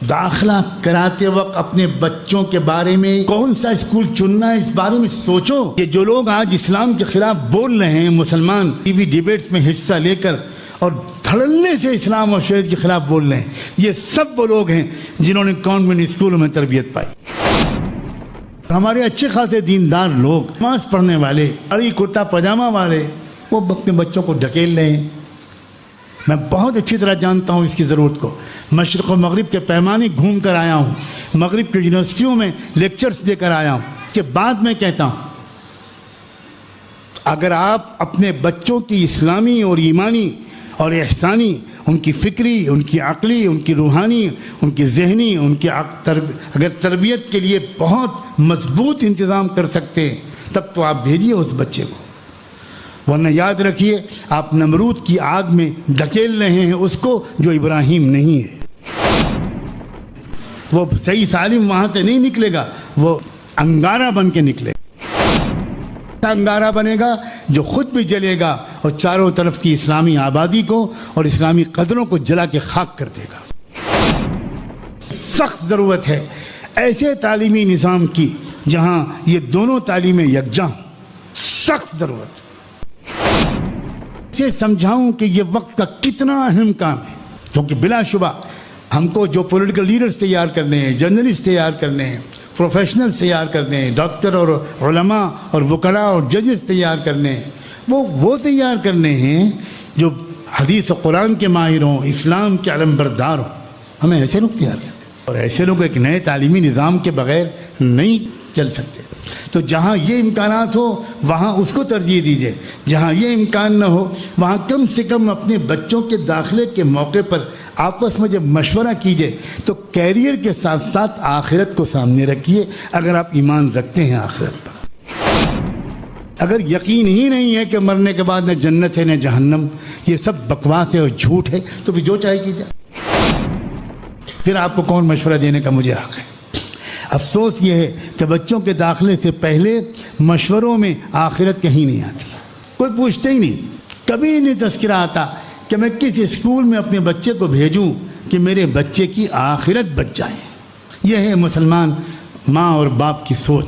داخلہ کراتے وقت اپنے بچوں کے بارے میں کون سا اسکول چننا ہے اس بارے میں سوچو. کہ جو لوگ آج اسلام کے خلاف بول رہے ہیں، مسلمان ٹی وی ڈیبیٹس میں حصہ لے کر اور دھڑلنے سے اسلام اور شریعت کے خلاف بول رہے ہیں، یہ سب وہ لوگ ہیں جنہوں نے کانوینٹ اسکولوں میں تربیت پائی. ہمارے اچھے خاصے دیندار لوگ، نماز پڑھنے والے، اڑی کرتا پاجامہ والے، وہ اپنے بچوں کو ڈھکیل رہے ہیں. میں بہت اچھی طرح جانتا ہوں اس کی ضرورت کو. مشرق و مغرب کے پیمانے گھوم کر آیا ہوں، مغرب کی یونیورسٹیوں میں لیکچرز دے کر آیا ہوں. کہ بعد میں کہتا ہوں، اگر آپ اپنے بچوں کی اسلامی اور ایمانی اور احسانی، ان کی فکری، ان کی عقلی، ان کی روحانی، ان کی ذہنی، ان کی اگر تربیت کے لیے بہت مضبوط انتظام کر سکتے ہیں، تب تو آپ بھیجیے اس بچے کو. ورنہ یاد رکھیے، آپ نمرود کی آگ میں ڈھکیل رہے ہیں اس کو جو ابراہیم نہیں ہے. وہ صحیح سالم وہاں سے نہیں نکلے گا، وہ انگارہ بن کے نکلے گا. انگارہ بنے گا جو خود بھی جلے گا اور چاروں طرف کی اسلامی آبادی کو اور اسلامی قدروں کو جلا کے خاک کر دے گا. سخت ضرورت ہے ایسے تعلیمی نظام کی جہاں یہ دونوں تعلیمیں یکجاں. سخت ضرورت سے سمجھاؤں کہ یہ وقت کا کتنا اہم کام ہے، کیونکہ بلا شبہ ہم کو جو پولیٹیکل لیڈرز تیار کرنے ہیں، جرنلسٹ تیار کرنے ہیں، پروفیشنلز تیار کرنے ہیں، ڈاکٹر اور علماء اور وکلاء اور ججز تیار کرنے ہیں، وہ تیار کرنے ہیں جو حدیث و قرآن کے ماہر ہوں، اسلام کے علم بردار ہوں. ہمیں ایسے لوگ تیار کریں، اور ایسے لوگ ایک نئے تعلیمی نظام کے بغیر نہیں چل سکتے. تو جہاں یہ امکانات ہو وہاں اس کو ترجیح دیجیے، جہاں یہ امکان نہ ہو وہاں کم سے کم اپنے بچوں کے داخلے کے موقع پر آپس میں جب مشورہ کیجیے تو کیریئر کے ساتھ ساتھ آخرت کو سامنے رکھیے. اگر آپ ایمان رکھتے ہیں آخرت پر، اگر یقین ہی نہیں ہے کہ مرنے کے بعد نہ جنت ہے نہ جہنم، یہ سب بکواس ہے اور جھوٹ ہے، تو پھر جو چاہے کیجیے. پھر آپ کو کون مشورہ دینے کا مجھے حق ہے؟ افسوس یہ ہے کہ بچوں کے داخلے سے پہلے مشوروں میں آخرت کہیں نہیں آتی. کوئی پوچھتے ہی نہیں، کبھی نہیں تذکرہ آتا کہ میں کس اسکول میں اپنے بچے کو بھیجوں کہ میرے بچے کی آخرت بچ جائے. یہ ہے مسلمان ماں اور باپ کی سوچ.